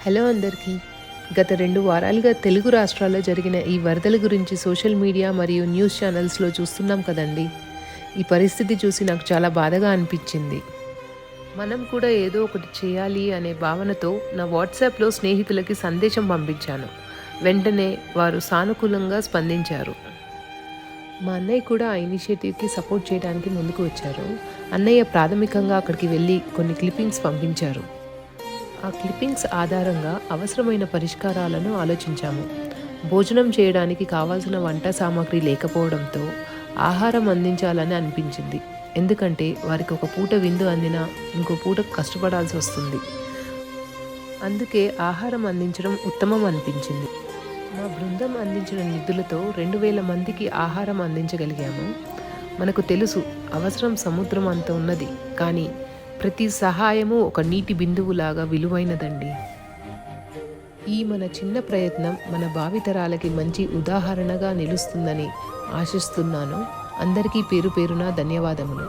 Hello అందరికీ. గత 2 వారాలుగా తెలుగు రాష్ట్రాల్లో జరిగిన ఈ వరదల గురించి సోషల్ మీడియా మరియు న్యూస్ ఛానల్స్లో చూస్తున్నాం కదండి. ఈ పరిస్థితి చూసి నాకు చాలా బాధగా అనిపించింది. మనం కూడా ఏదో ఒకటి చేయాలి అనే భావనతో నా వాట్సాప్లో స్నేహితులకి సందేశం పంపించాను. వెంటనే వారు సానుకూలంగా స్పందించారు. మా అన్నయ్య కూడా ఆ ఇనిషియేటివ్కి సపోర్ట్ చేయడానికి ముందుకు వచ్చారు. అన్నయ్య ప్రాథమికంగా అక్కడికి వెళ్ళి కొన్ని క్లిప్పింగ్స్ పంపించారు. ఆ క్లిప్పింగ్స్ ఆధారంగా అవసరమైన పరిష్కారాలను ఆలోచించాము. భోజనం చేయడానికి కావాల్సిన వంట సామాగ్రి లేకపోవడంతో ఆహారం అందించాలని అనిపించింది. ఎందుకంటే వారికి ఒక పూట విందు అందినా ఇంకో పూట కష్టపడాల్సి వస్తుంది. అందుకే ఆహారం అందించడం ఉత్తమం అనిపించింది. మా బృందం అందించిన నిధులతో 2000 మందికి ఆహారం అందించగలిగాము. మనకు తెలుసు, అవసరం సముద్రం అంత ఉన్నది, కానీ ప్రతి సహాయము ఒక నీటి బిందువులాగా విలువైనదండి. ఈ మన చిన్న ప్రయత్నం మన భావితరాలకి మంచి ఉదాహరణగా నిలుస్తుందని ఆశిస్తున్నాను. అందరికీ పేరు పేరున ధన్యవాదములు.